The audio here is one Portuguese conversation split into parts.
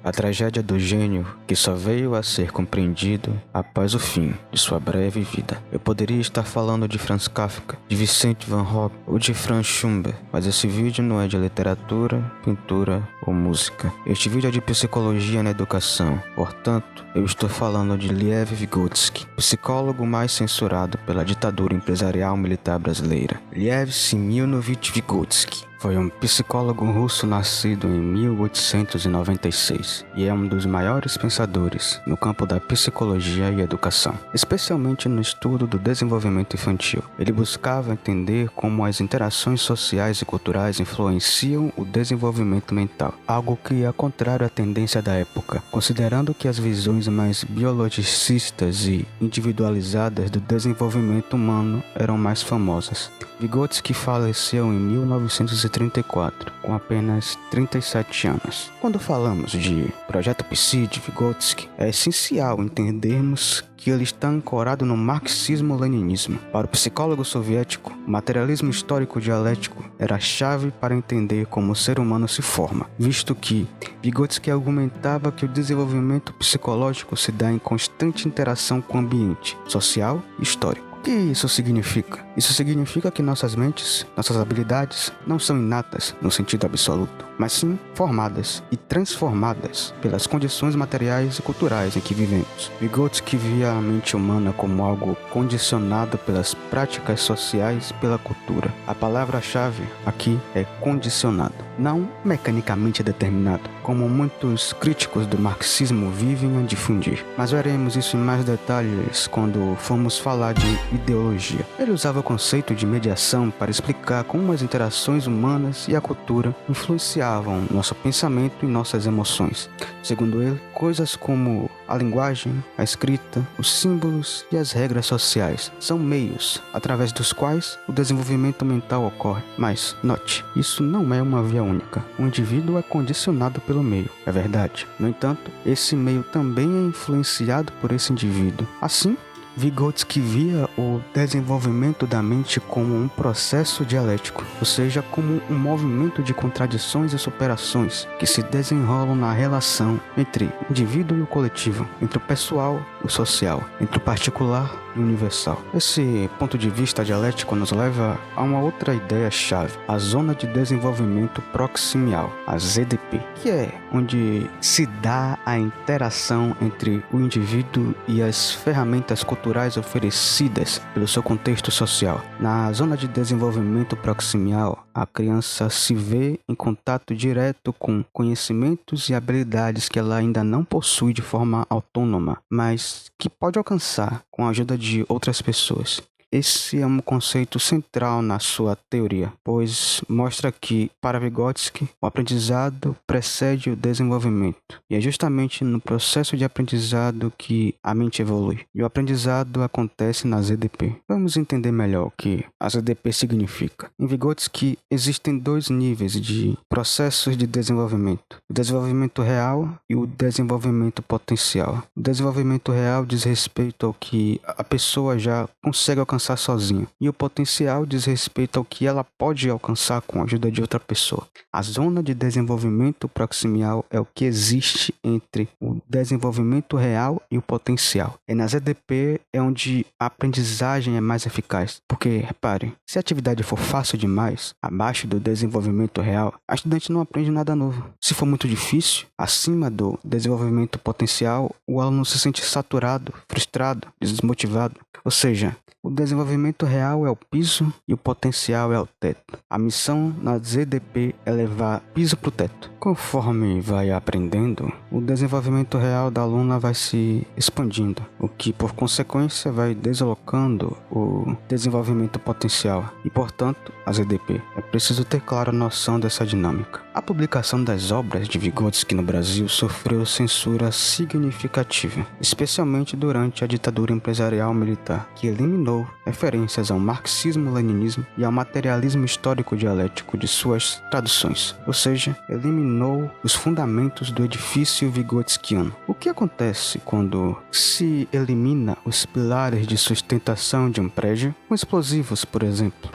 a tragédia do gênio que só veio a ser compreendido após o fim de sua breve vida. Eu poderia estar falando de Franz Kafka, de Vicente van Gogh ou de Franz Schubert, mas esse vídeo não é de literatura, pintura ou música. Este vídeo é de psicologia na educação, portanto, eu estou falando de Lev Vygotsky, psicólogo mais censurado pela ditadura empresarial militar brasileira. Lev Semyonovich Vygotsky foi um psicólogo russo nascido em 1896 e é um dos maiores pensadores no campo da psicologia e educação, especialmente no estudo do desenvolvimento infantil. Ele buscava entender como as interações sociais e culturais influenciam o desenvolvimento mental, algo que é contrário à tendência da época, considerando que as visões mais biologicistas e individualizadas do desenvolvimento humano eram mais famosas. Vygotsky faleceu em 1934, com apenas 37 anos. Quando falamos de Projeto Psi de Vygotsky, é essencial entendermos que ele está ancorado no marxismo-leninismo. Para o psicólogo soviético, o materialismo histórico dialético era a chave para entender como o ser humano se forma, visto que Vygotsky argumentava que o desenvolvimento psicológico se dá em constante interação com o ambiente social e histórico. O que isso significa? Isso significa que nossas mentes, nossas habilidades, não são inatas no sentido absoluto, mas sim formadas e transformadas pelas condições materiais e culturais em que vivemos. Vygotsky via a mente humana como algo condicionado pelas práticas sociais e pela cultura. A palavra-chave aqui é condicionado, não mecanicamente determinado, como muitos críticos do marxismo vivem a difundir. Mas veremos isso em mais detalhes quando formos falar de ideologia. Ele usava o conceito de mediação para explicar como as interações humanas e a cultura influenciavam nosso pensamento e nossas emoções. Segundo ele, coisas como a linguagem, a escrita, os símbolos e as regras sociais são meios através dos quais o desenvolvimento mental ocorre. Mas, note, isso não é uma via única. O indivíduo é condicionado pelo meio, é verdade. No entanto, esse meio também é influenciado por esse indivíduo. Assim, Vygotsky via o desenvolvimento da mente como um processo dialético, ou seja, como um movimento de contradições e superações que se desenrolam na relação entre o indivíduo e o coletivo, entre o pessoal e o social, entre o particular e o universal. Esse ponto de vista dialético nos leva a uma outra ideia-chave, a zona de desenvolvimento proximial, a ZDP, que é onde se dá a interação entre o indivíduo e as ferramentas culturais oferecidas pelo seu contexto social. Na zona de desenvolvimento proximial, a criança se vê em contato direto com conhecimentos e habilidades que ela ainda não possui de forma autônoma, mas que pode alcançar com a ajuda de outras pessoas. Esse é um conceito central na sua teoria, pois mostra que, para Vygotsky, o aprendizado precede o desenvolvimento. E é justamente no processo de aprendizado que a mente evolui. E o aprendizado acontece na ZDP. Vamos entender melhor o que a ZDP significa. Em Vygotsky, existem dois níveis de processos de desenvolvimento: o desenvolvimento real e o desenvolvimento potencial. O desenvolvimento real diz respeito ao que a pessoa já consegue alcançar sozinha, e o potencial diz respeito ao que ela pode alcançar com a ajuda de outra pessoa. A zona de desenvolvimento proximial é o que existe entre o desenvolvimento real e o potencial. E na ZDP é onde a aprendizagem é mais eficaz, porque, repare, se a atividade for fácil demais, abaixo do desenvolvimento real, a estudante não aprende nada novo. Se for muito difícil, acima do desenvolvimento potencial, o aluno se sente saturado, frustrado, desmotivado. Ou seja, o desenvolvimento real é o piso e o potencial é o teto. A missão na ZDP é levar piso para o teto. Conforme vai aprendendo, o desenvolvimento real da aluna vai se expandindo, o que por consequência vai deslocando o desenvolvimento potencial e, portanto, a ZDP. É preciso ter clara noção dessa dinâmica. A publicação das obras de Vygotsky no Brasil sofreu censura significativa, especialmente durante a ditadura empresarial militar, que eliminou referências ao marxismo-leninismo e ao materialismo histórico dialético de suas traduções, ou seja, eliminou os fundamentos do edifício vygotskiano. O que acontece quando se elimina os pilares de sustentação de um prédio, com explosivos, por exemplo?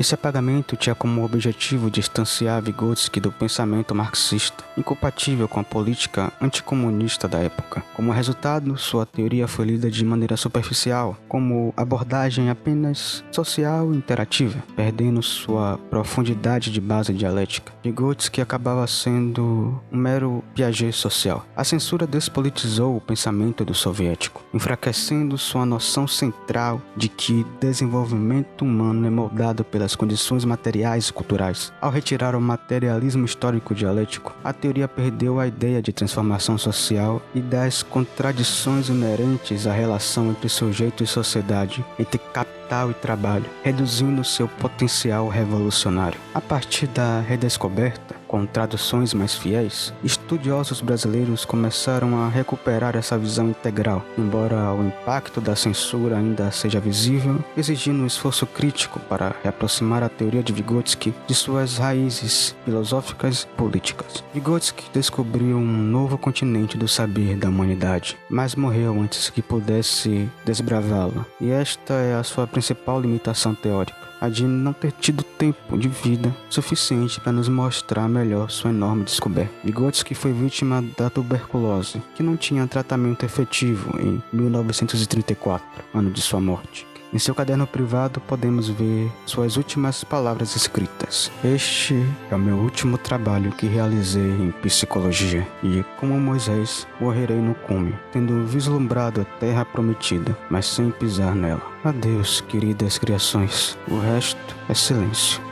Esse apagamento tinha como objetivo distanciar Vygotsky do pensamento marxista, incompatível com a política anticomunista da época. Como resultado, sua teoria foi lida de maneira superficial, como abordagem apenas social e interativa, perdendo sua profundidade de base dialética. Vygotsky acabava sendo um mero Piaget social. A censura despolitizou o pensamento do soviético, enfraquecendo sua noção central de que desenvolvimento humano é moldado pelas condições materiais e culturais. Ao retirar o materialismo histórico dialético, a teoria perdeu a ideia de transformação social e das contradições inerentes à relação entre sujeito e sociedade, entre capital e trabalho, reduzindo seu potencial revolucionário. A partir da redescoberta, com traduções mais fiéis, estudiosos brasileiros começaram a recuperar essa visão integral, embora o impacto da censura ainda seja visível, exigindo um esforço crítico para reaproximar a teoria de Vygotsky de suas raízes filosóficas e políticas. Vygotsky descobriu um novo continente do saber da humanidade, mas morreu antes que pudesse desbravá-lo, e esta é a sua principal limitação teórica, a de não ter tido tempo de vida suficiente para nos mostrar melhor sua enorme descoberta. Vygotsky foi vítima da tuberculose, que não tinha tratamento efetivo em 1934, ano de sua morte. Em seu caderno privado podemos ver suas últimas palavras escritas. Este é o meu último trabalho que realizei em psicologia, e, como Moisés, morrerei no cume, tendo vislumbrado a terra prometida, mas sem pisar nela. Adeus, queridas criações. O resto é silêncio.